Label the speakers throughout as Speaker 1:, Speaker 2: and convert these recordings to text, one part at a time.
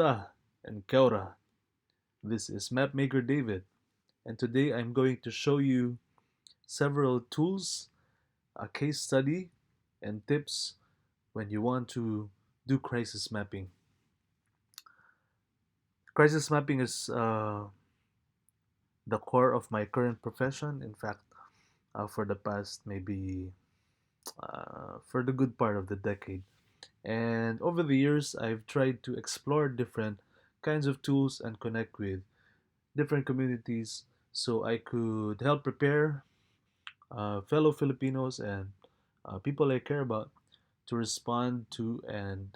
Speaker 1: Kamusta and Keora. This is Mapmaker David, and today I'm going to show you several tools, a case study, and tips when you want to do crisis mapping. Crisis mapping is the core of my current profession. In fact, for the past maybe for the good part of the decade. And over the years, I've tried to explore different kinds of tools and connect with different communities so I could help prepare fellow Filipinos and people I care about to respond to and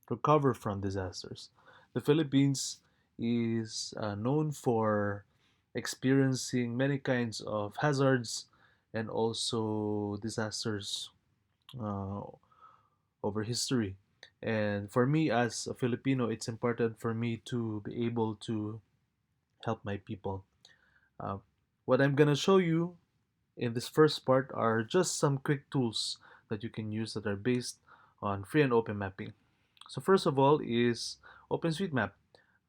Speaker 1: recover from disasters. The Philippines is known for experiencing many kinds of hazards and also disasters uh, over history. And for me, as a Filipino, it's important for me to be able to help my people. Uh, what I'm gonna show you in this first part are just some quick tools that you can use that are based on free and open mapping. So first of all is OpenStreetMap.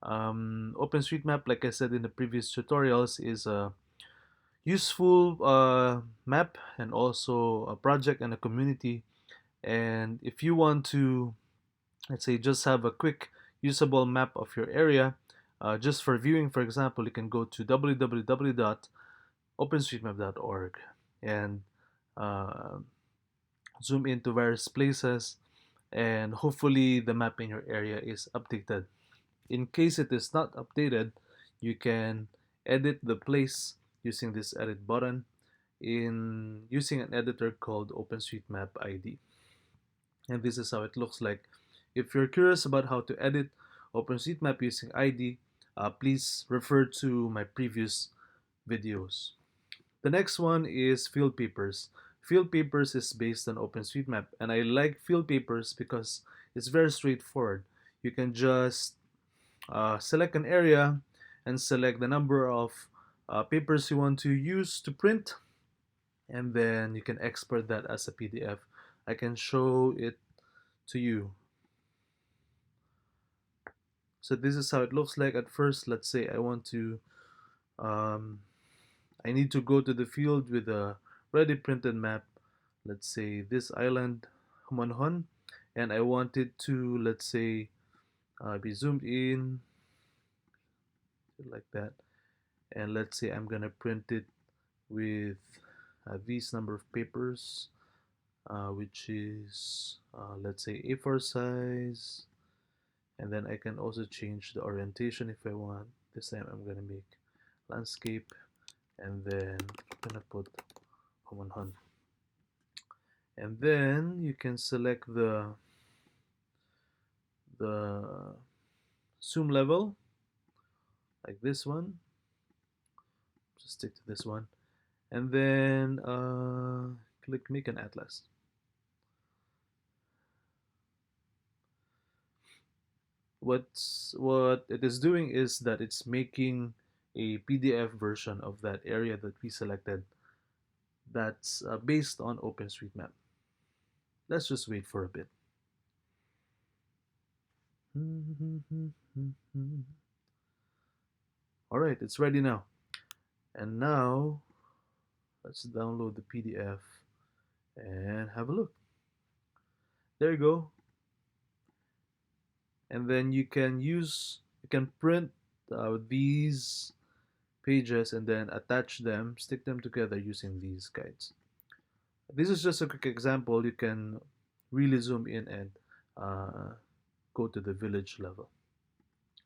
Speaker 1: OpenStreetMap, like I said in the previous tutorials, is a useful map and also a project and a community. And if you want to, let's say, just have a quick usable map of your area, just for viewing, for example, you can go to www.openstreetmap.org and uh, zoom into various places, and hopefully the map in your area is updated. In case it is not updated, you can edit the place using this edit button in using an editor called OpenStreetMap ID. And this is how it looks like. If you're curious about how to edit OpenStreetMap using ID, please refer to my previous videos. The next one is field papers. Field papers is based on OpenStreetMap, and I like field papers because it's very straightforward. You can just select an area and select the number of papers you want to use to print, and then you can export that as a PDF. I can show it to you. So this is how it looks like at first. Let's say I want to um, I need to go to the field with a ready printed map. Let's say this island, Humanhon, and I want it to, let's say, be zoomed in like that. And let's say I'm gonna print it with these number of papers, which is let's say A4 size. And then I can also change the orientation if I want. This time I'm gonna make landscape, and then I'm gonna put Humanhon. And then you can select the zoom level like this one. Just stick to this one, and then click make an atlas. What it is doing is that it's making a PDF version of that area that we selected that's based on OpenStreetMap. Let's just wait for a bit. All right, it's ready now. And now let's download the PDF and have a look. There you go. And then you can print these pages and then attach them, stick them together using these guides. This is just a quick example. You can really zoom in and uh, go to the village level.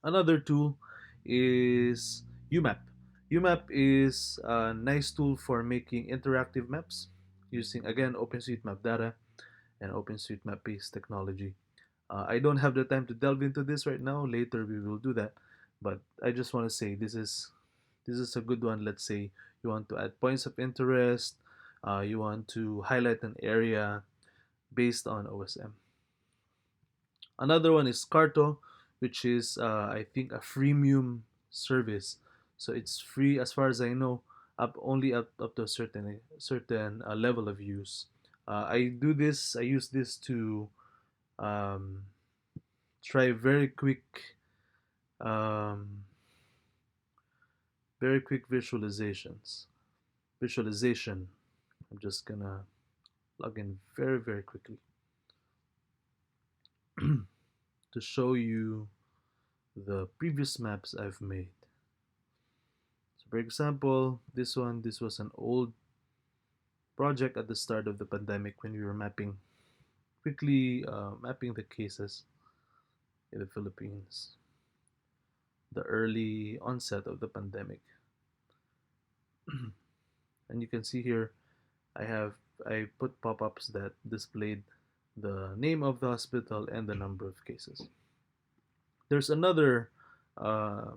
Speaker 1: Another tool is UMap. UMap is a nice tool for making interactive maps using, again, OpenStreetMap data and OpenStreetMap based technology. I don't have the time to delve into this right now. Later we will do that. But I just want to say this is a good one. Let's say you want to add points of interest, you want to highlight an area based on OSM. Another one is Carto, which is I think a freemium service. So it's free as far as I know, up to a certain level of use. I use this to um, try um, very quick visualization. I'm just gonna log in very quickly to show you the previous maps I've made. So for example, this was an old project at the start of the pandemic when we were quickly mapping the cases in the Philippines, the early onset of the pandemic. And you can see here, I put pop-ups that displayed the name of the hospital and the number of cases. There's another uh,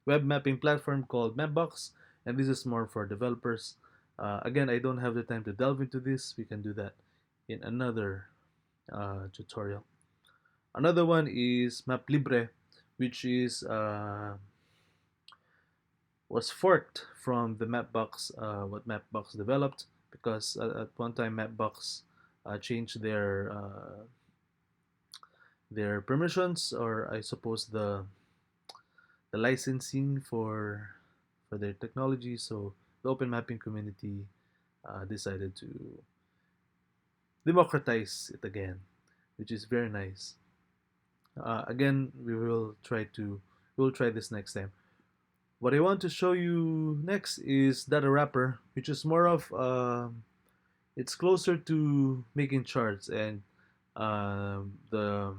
Speaker 1: web mapping platform called Mapbox, and this is more for developers. Again, I don't have the time to delve into this. We can do that in another tutorial. Another one is MapLibre, which is was forked from the Mapbox, what Mapbox developed, because at one time Mapbox changed their permissions, or I suppose the licensing for their technology. So the open mapping community decided to democratize it again, which is very nice. Again, we will try this next time. What I want to show you next is data wrapper, which is more of it's closer to making charts and the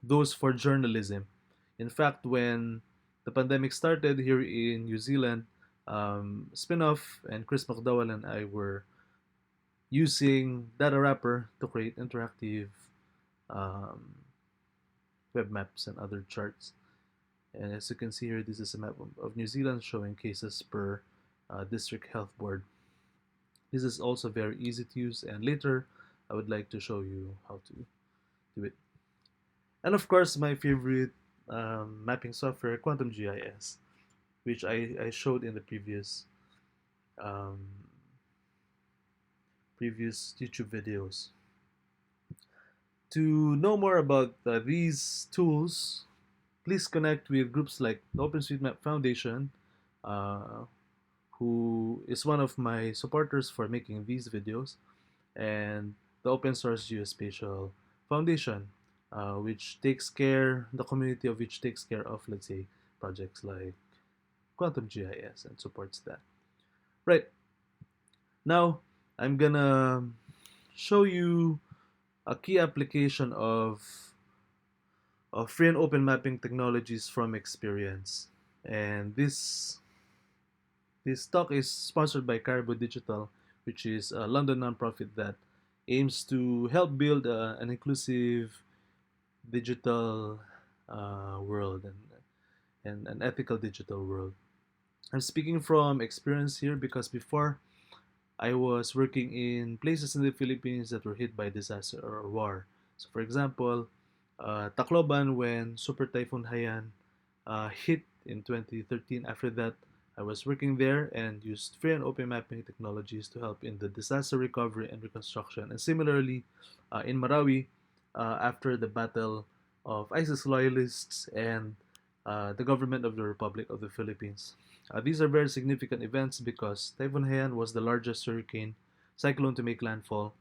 Speaker 1: those for journalism. In fact, when the pandemic started here in New Zealand, Spinoff and Chris McDowell and I were using data wrapper to create interactive um, web maps and other charts. And as you can see here, this is a map of New Zealand showing cases per district health board. This is also very easy to use, and later I would like to show you how to do it. And of course, my favorite mapping software, Quantum GIS, which I showed in the um, previous YouTube videos. To know more about these tools, please connect with groups like the OpenStreetMap Foundation, uh, who is one of my supporters for making these videos, and the Open Source Geospatial Foundation, the community of which takes care of, let's say, projects like Quantum GIS and supports that. Right, now I'm gonna show you a key application of free and open mapping technologies from experience. And this talk is sponsored by Caribou Digital, which is a London nonprofit that aims to help build an inclusive digital world and an ethical digital world. I'm speaking from experience here because before I was working in places in the Philippines that were hit by disaster or war. So, for example, Tacloban, when Super Typhoon Haiyan hit in 2013. After that, I was working there and used free and open mapping technologies to help in the disaster recovery and reconstruction. And similarly, in Marawi, after the battle of ISIS loyalists and the government of the Republic of the Philippines. These are very significant events because Typhoon Haiyan was the largest hurricane cyclone to make landfall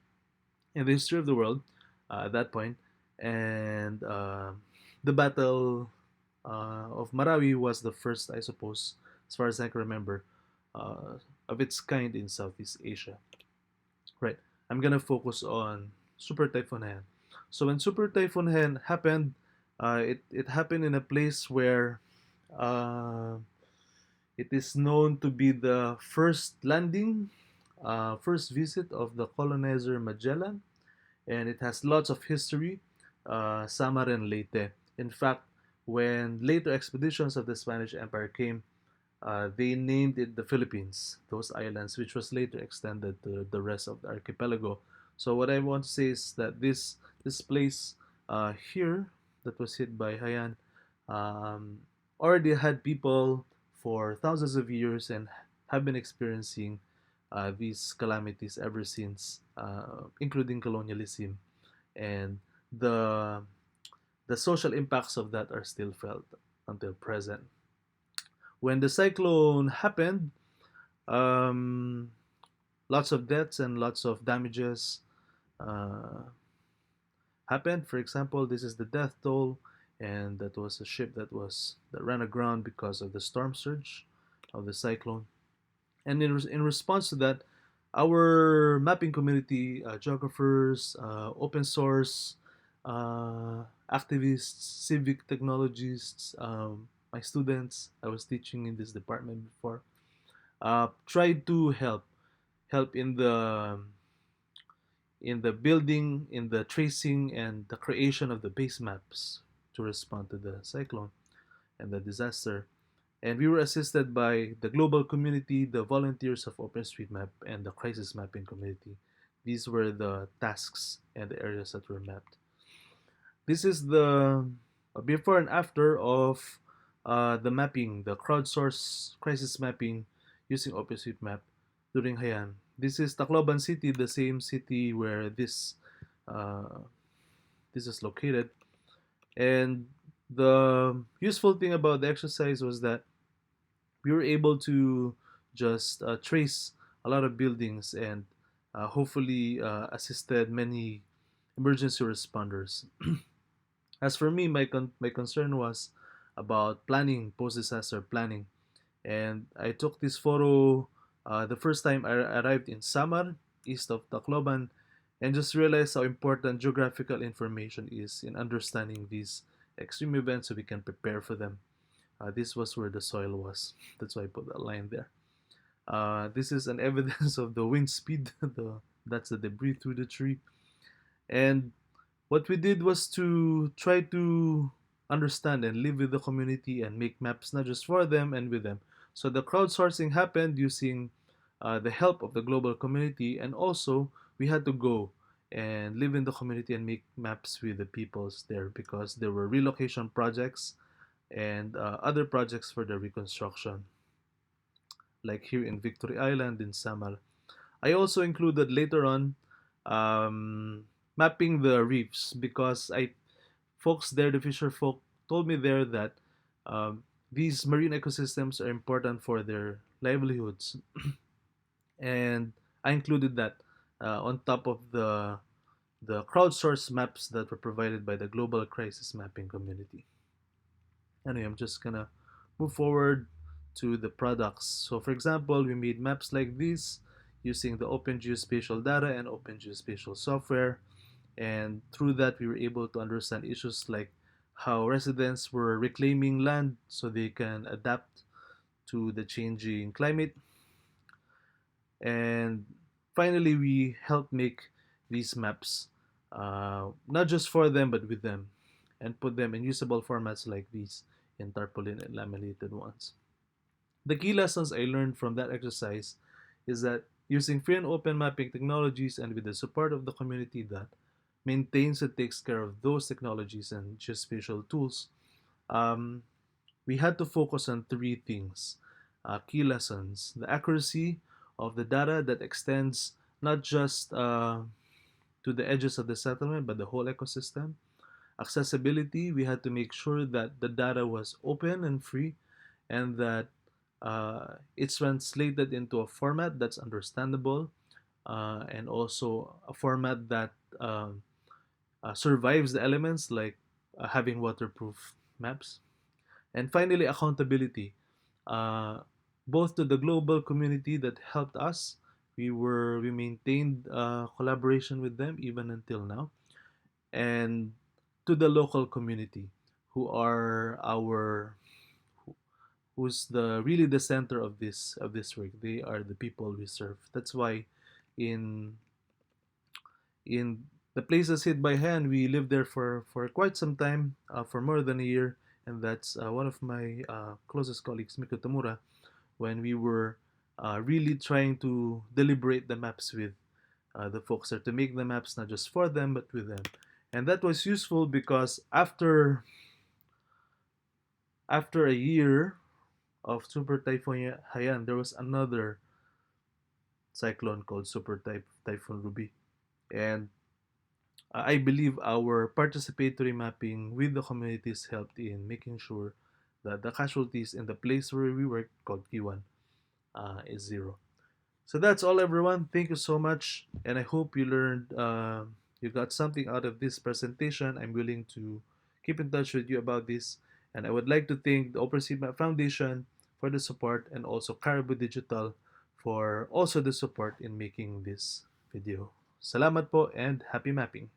Speaker 1: in the history of the world at that point, and the Battle of Marawi was the first, I suppose, as far as I can remember, of its kind in Southeast Asia. Right. I'm gonna focus on Super Typhoon Haiyan. So when Super Typhoon Haiyan happened, it happened in a place where uh, it is known to be the first visit of the colonizer Magellan, and it has lots of history, Samar and Leyte. In fact, when later expeditions of the Spanish Empire came, they named it the Philippines, those islands, which was later extended to the rest of the archipelago. So what I want to say is that this place here that was hit by Haiyan um, already had people for thousands of years and have been experiencing these calamities ever since, including colonialism and the the social impacts of that are still felt until present. When the cyclone happened, um, lots of deaths and lots of damages uh, happened. For example, this is the death toll, and that was a ship that ran aground because of the storm surge of the cyclone. And in response to that, our mapping community, geographers, open source activists, civic technologists, my students, I was teaching in this department before, tried to help in the building, in the tracing, and the creation of the base maps to respond to the cyclone and the disaster. And we were assisted by the global community, the volunteers of OpenStreetMap, and the crisis mapping community. These were the tasks and the areas that were mapped. This is the before and after of the mapping, the crowdsourced crisis mapping using OpenStreetMap during Haiyan. This is Tacloban City, the same city where uh, this is located. And the useful thing about the exercise was that we were able to just trace a lot of buildings and hopefully assisted many emergency responders. As for me, my concern was about planning, post disaster planning, and I took this photo the first time I arrived in Samar, east of Tacloban, and just realized how important geographical information is in understanding these extreme events so we can prepare for them. This was where the soil was. That's why I put that line there. This is an evidence of the wind speed. That's the debris through the tree. And what we did was to try to understand and live with the community and make maps not just for them and with them. So the crowdsourcing happened using the help of the global community, and also we had to go and live in the community and make maps with the peoples there because there were relocation projects and other projects for the reconstruction, like here in Victory Island in Samar. I also included later on mapping the reefs because I folks there, the fisher folk, told me there that these marine ecosystems are important for their livelihoods, and I included that on top of the crowdsourced maps that were provided by the global crisis mapping community. Anyway, I'm just gonna move forward to the products. So for example, we made maps like this using the OpenGeospatial data and OpenGeospatial software. And through that, we were able to understand issues like how residents were reclaiming land so they can adapt to the changing climate. And finally, we helped make these maps, not just for them, but with them, and put them in usable formats like these in tarpaulin and laminated ones. The key lessons I learned from that exercise is that using free and open mapping technologies and with the support of the community that maintains and takes care of those technologies and geospatial tools, um, we had to focus on three things. Key lessons: the accuracy of the data that extends not just to the edges of the settlement but the whole ecosystem. Accessibility: we had to make sure that the data was open and free and that it's translated into a format that's understandable and also a format that survives the elements like having waterproof maps. And finally, accountability, uh, both to the global community that helped us. We maintained collaboration with them even until now, and to the local community, who are our who's the really the center of this work. They are the people we serve. That's why in in the places hit by hand, we lived there for quite some time, for more than a year, and that's one of my closest colleagues, Miko Tamura, when we were really trying to deliberate the maps with the folks there to make the maps not just for them but with them. And that was useful because after a year of Super Typhoon Haiyan, there was another cyclone called Typhoon Ruby, and I believe our participatory mapping with the communities helped in making sure that the casualties in the place where we work, called Q1, is zero. So that's all, everyone. Thank you so much, and I hope you learned, you got something out of this presentation. I'm willing to keep in touch with you about this, and I would like to thank the OpenStreetMap Foundation for the support, and also Caribou Digital for also the support in making this video. Salamat po and happy mapping!